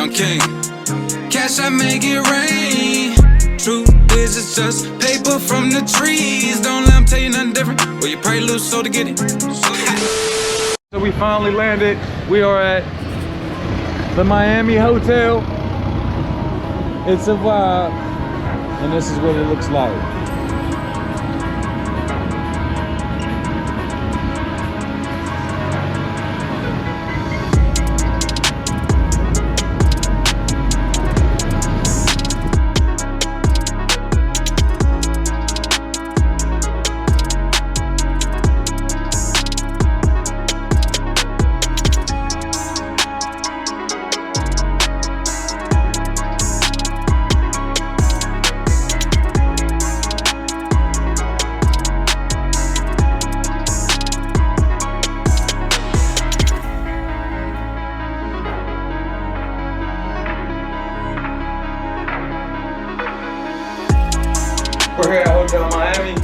I'm king. Cash, I make it rain. Truth is, it's just paper from the trees. Don't let them tell you nothing different. Well, you probably lose so to get it. So we finally landed. We are at the Miami Hotel. It's a vibe, and this is what it looks like. We're here at Hotel Miami.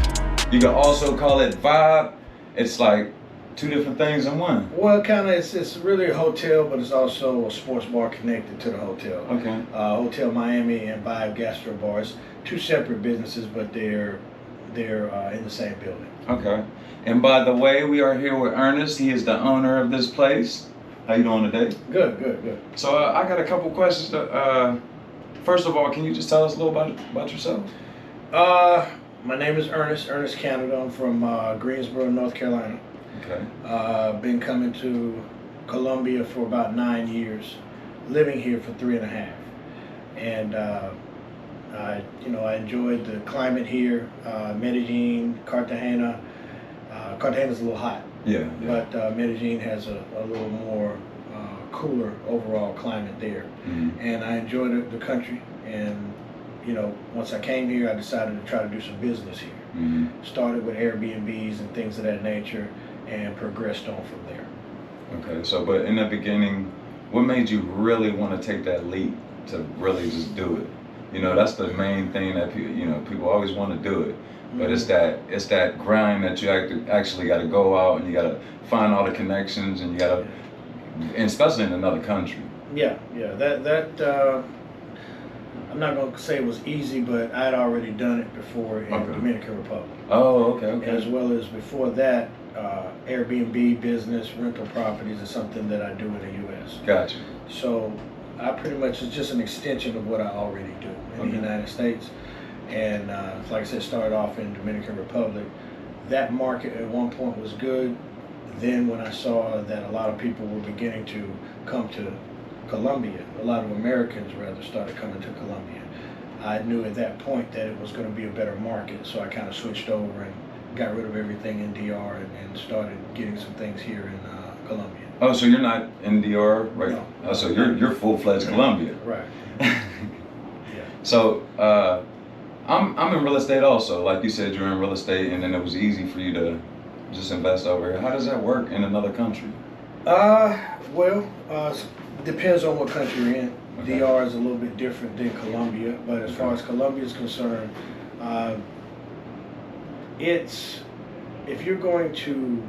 You can also call it Vibe. It's like two different things in one. Well, kind of, it's really a hotel, but it's also a sports bar connected to the hotel. Okay. Hotel Miami and Vibe GASTROBAR. It's two separate businesses, but they're in the same building. Okay. And by the way, we are here with Ernest. He is the owner of this place. How you doing today? Good. So I got a couple questions. First of all, can you just tell us a little about yourself? My name is Ernest Canada. I'm from Greensboro, North Carolina. Okay. Been coming to Colombia for about 9 years, living here for 3.5. And I enjoyed the climate here. Medellin, Cartagena. Cartagena's a little hot. Yeah. But Medellin has a little more cooler overall climate there. Mm-hmm. And I enjoyed the country. And once I came here, I decided to try to do some business here. Mm-hmm. Started with Airbnbs and things of that nature, and progressed on from there. Okay, so but in the beginning, what made you really want to take that leap to really just do it? That's the main thing that people always want to do it, but Mm-hmm. it's that grind that you actually got to go out and you got to find all the connections and you got to, and especially in another country. Yeah. That I'm not going to say it was easy, but I had already done it before in Okay. Dominican Republic. Oh, okay. As well as before that, Airbnb business, rental properties is something that I do in the U.S. Gotcha. So I pretty much, it's just an extension of what I already do in the United States. And like I said, started off in Dominican Republic. That market at one point was good. Then when I saw that a lot of people were beginning to come to Colombia, a lot of Americans rather started coming to Colombia, I knew at that point that it was going to be a better market, so I kind of switched over and got rid of everything in DR and started getting some things here in Colombia. Oh, so you're not in DR, right? No. Oh, so you're full-fledged Colombia. Right. Yeah. So I'm in real estate also. Like you said, you're in real estate, and then it was easy for you to just invest over here. How does that work in another country? Depends on what country you're in. Okay. DR is a little bit different than Colombia, but as far as Colombia is concerned, if you're going to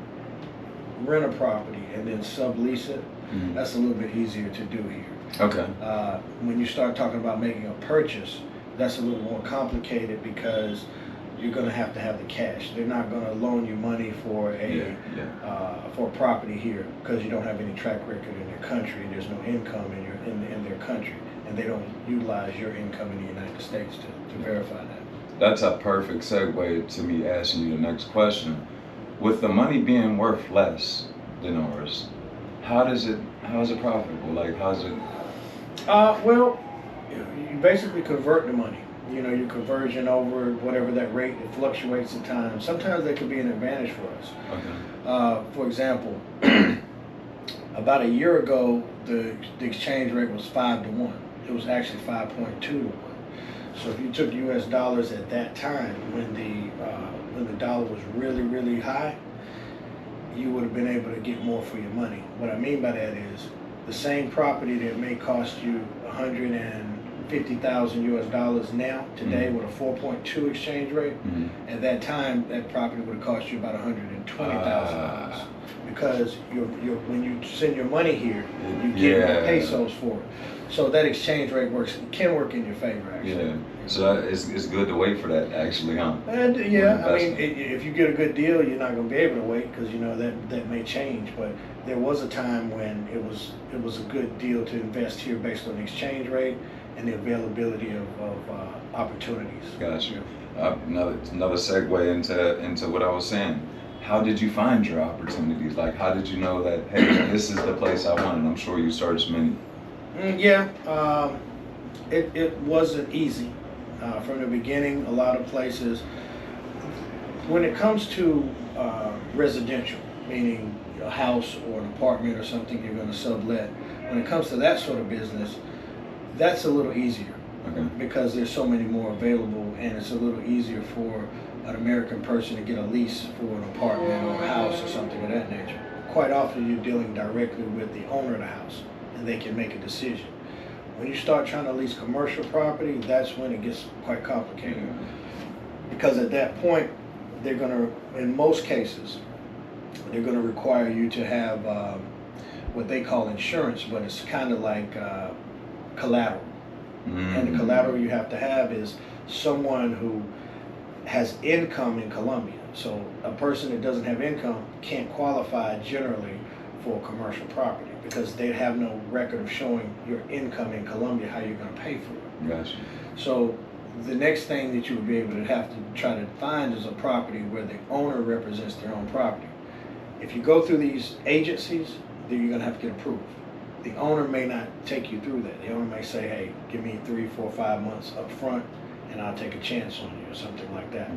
rent a property and then sublease it, Mm-hmm. that's a little bit easier to do here. Okay. When you start talking about making a purchase, that's a little more complicated because you're going to have the cash. They're not going to loan you money for a property here because you don't have any track record in their country. There's no income in their country, and they don't utilize your income in the United States to verify that. That's a perfect segue to me asking you the next question. With the money being worth less than ours, how is it profitable? Like, how's it? You basically convert the money. Your conversion over whatever that rate, it fluctuates at times. Sometimes that could be an advantage for us. Okay. For example, about a year ago, the exchange rate was 5 to 1. It was actually 5.2 to 1. So if you took U.S. dollars at that time, when the dollar was really, really high, you would have been able to get more for your money. What I mean by that is the same property that may cost you $150,000 $50,000 US now today with a 4.2 exchange rate. At that time, that property would have cost you about $120,000 because when you send your money here, you get more pesos for it. So that exchange rate can work in your favor, actually. Yeah. So it's good to wait for that, actually, huh? And yeah, I mean, if you get a good deal, you're not going to be able to wait because you know that may change. But there was a time when it was a good deal to invest here based on the exchange rate and the availability of opportunities. Gotcha. Another segue into what I was saying. How did you find your opportunities? Like, how did you know that, hey, this is the place I want? And I'm sure you searched many. It wasn't easy from the beginning. A lot of places, when it comes to residential, meaning a house or an apartment or something you're going to sublet, when it comes to that sort of business, that's a little easier because there's so many more available, and it's a little easier for an American person to get a lease for an apartment or a house or something of that nature. Quite often you're dealing directly with the owner of the house, and they can make a decision. When you start trying to lease commercial property, that's when it gets quite complicated. Because at that point, they're going to, in most cases, they're going to require you to have what they call insurance, but it's kind of like collateral. And the collateral you have to have is someone who has income in Colombia. So a person that doesn't have income can't qualify generally for commercial property because they have no record of showing your income in Colombia, how you're going to pay for it. Gotcha. So the next thing that you would be able to have to try to find is a property where the owner represents their own property. If you go through these agencies, then you're going to have to get approved. The owner may not take you through that. The owner may say, hey, give me 3, 4, 5 months up front and I'll take a chance on you or something like that.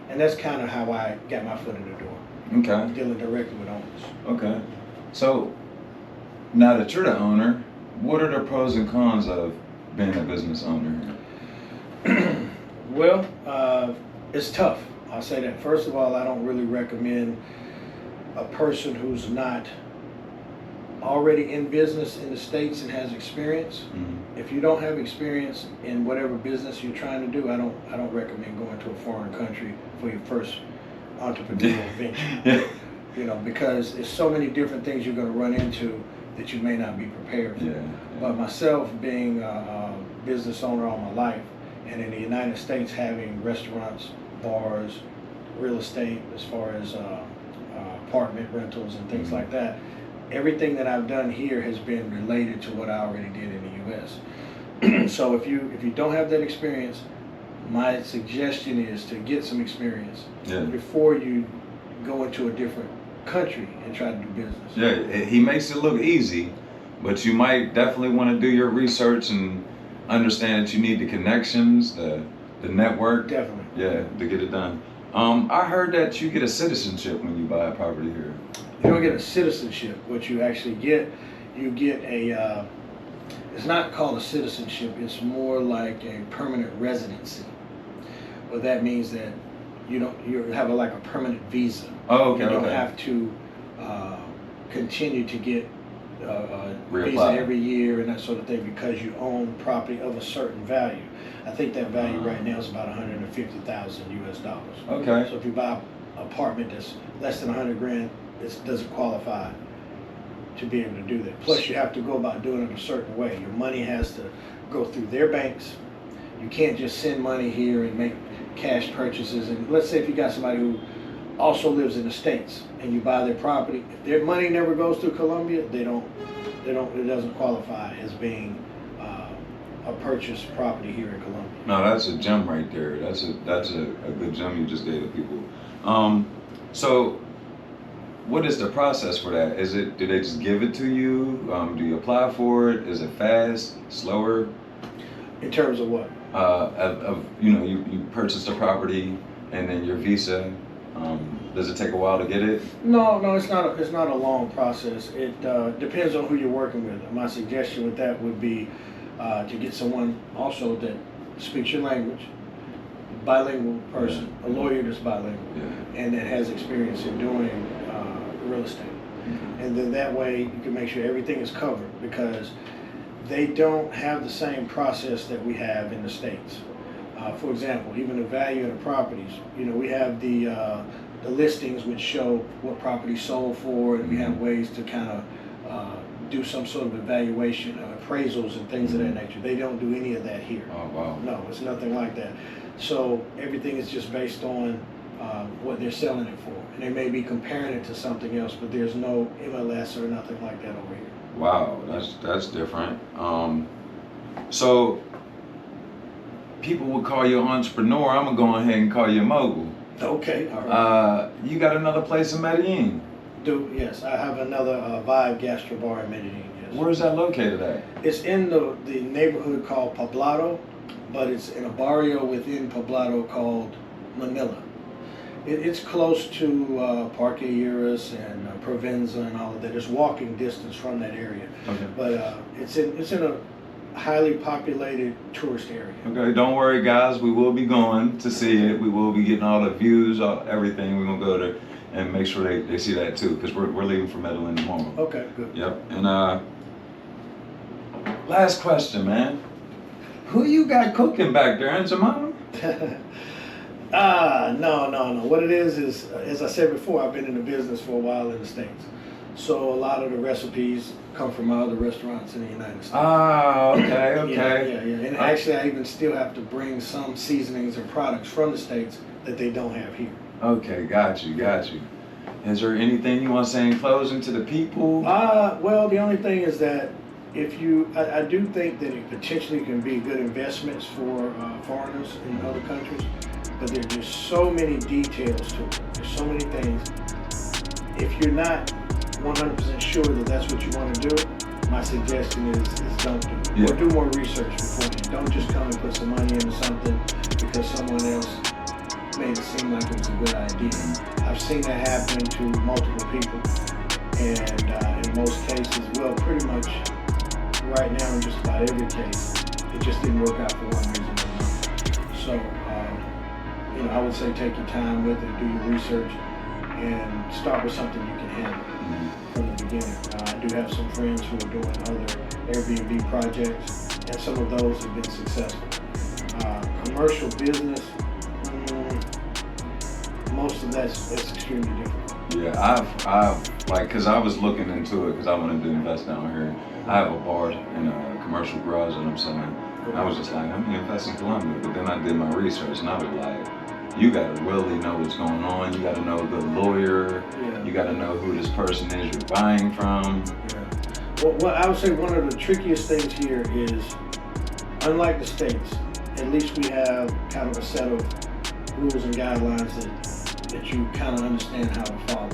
And that's kind of how I got my foot in the door. Okay. Dealing directly with owners. Okay. So now that you're the owner, what are the pros and cons of being a business owner? Well, it's tough. I'll say that. First of all, I don't really recommend a person who's not already in business in the States and has experience. If you don't have experience in whatever business you're trying to do, I don't recommend going to a foreign country for your first entrepreneurial venture. You know, because there's so many different things you're going to run into that you may not be prepared for. But myself, being a business owner all my life, and in the United States having restaurants, bars, real estate, as far as apartment rentals and things like that, everything that I've done here has been related to what I already did in the U.S. So if you don't have that experience, my suggestion is to get some experience before you go into a different country and try to do business. Yeah, he makes it look easy, but you might definitely want to do your research and understand that you need the connections, the network. Definitely. Yeah, to get it done. I heard that you get a citizenship when you buy a property here. You don't get a citizenship. What you actually get, you get a, it's not called a citizenship, it's more like a permanent residency. What that means that you have like a permanent visa. Oh, okay. You don't have to continue to get a visa every year and that sort of thing because you own property of a certain value. I think that value right now is about $150,000 US. Okay. So if you buy an apartment that's less than 100 grand, it doesn't qualify to be able to do that. Plus you have to go about doing it a certain way. Your money has to go through their banks. You can't just send money here and make cash purchases. And let's say if you got somebody who also lives in the States and you buy their property, if their money never goes through Colombia, it doesn't qualify as being a purchased property here in Colombia. No, that's a gem right there. That's a good gem you just gave to people. So what is the process for that? Do they just give it to you? Do you apply for it? Is it fast, slower? In terms of what? You purchased a property and then your visa. Does it take a while to get it? No, it's not a long process. It depends on who you're working with. My suggestion with that would be to get someone also that speaks your language, bilingual person, a lawyer that's bilingual, and that has experience in doing real estate. And then that way you can make sure everything is covered, because they don't have the same process that we have in the States. For example, even the value of the properties. You know, we have the listings which show what property sold for, and we have ways to kind of do some sort of evaluation, appraisals and things of that nature. They don't do any of that here. Oh, wow. No, it's nothing like that. So everything is just based on what they're selling it for. And they may be comparing it to something else, but there's no MLS or nothing like that over here. Wow, that's different. So people would call you an entrepreneur. I'm gonna go ahead and call you a mogul. Okay, all right. You got another place in Medellin. Yes, I have another Vibe GASTROBAR in Medellin. Yes. Where is that located at? It's in the neighborhood called Poblado, but it's in a barrio within Poblado called Manila. It's close to Parque Iris and Provenza and all of that. It's walking distance from that area. Okay. But it's in a highly populated tourist area. Okay, don't worry guys, we will be going to see it. We will be getting all the views, everything. We're gonna go there and make sure they see that too, because we're leaving for Medellin tomorrow. Okay, good. Yep, and last question, man. Who you got cooking back there, Aunt Jemima? No. What it is, as I said before, I've been in the business for a while in the States. So a lot of the recipes come from my other restaurants in the United States. Ah, okay. Yeah. And actually, I even still have to bring some seasonings and products from the States that they don't have here. Okay, got you. Is there anything you want to say in closing to the people? Well, the only thing is that I do think that it potentially can be good investments for foreigners in other countries, but there's just so many details to it. There's so many things. If you're not 100% sure that that's what you want to do, my suggestion is don't do it. Yeah. Or do more research beforehand. Don't just come and put some money into something because someone else made it seem like it was a good idea. I've seen that happen to multiple people, and in most cases, well, pretty much right now in just about every case, it just didn't work out for one reason or another. So, I would say take your time with it, do your research, and start with something you can handle from the beginning. I do have some friends who are doing other Airbnb projects, and some of those have been successful. Commercial business, most of that's extremely difficult. Yeah, I've cause I was looking into it because I wanted to invest down here. I have a bar and a commercial garage that I'm selling. And I was just like, I'm gonna invest in Colombia. But then I did my research and I was like, you gotta really know what's going on. You gotta know a good lawyer. Yeah. You gotta know who this person is you're buying from. Yeah. Well, I would say one of the trickiest things here is, unlike the States, at least we have kind of a set of rules and guidelines that you kind of understand how to follow.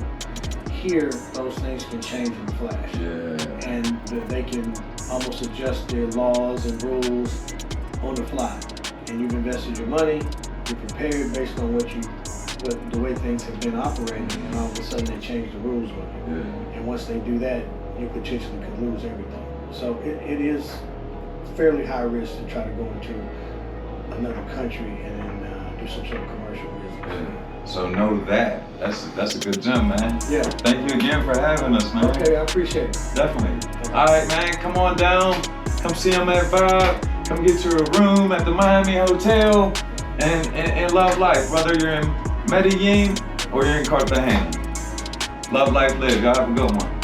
Here, those things can change in a flash. Yeah. And they can almost adjust their laws and rules on the fly. And you've invested your money, you're prepared based on the way things have been operating, and all of a sudden they change the rules with you. Yeah. And once they do that, you potentially could lose everything. So it is fairly high risk to try to go into another country and then do some sort of commercial business. Yeah. So know that. That's a good gem, man. Yeah. Thank you again for having us, man. Okay, I appreciate it. Definitely. All right, man. Come on down. Come see him at Vibe. Come get you a room at the Miami Hotel and love life, whether you're in Medellin or you're in Cartagena. Love life, live. Y'all have a good one.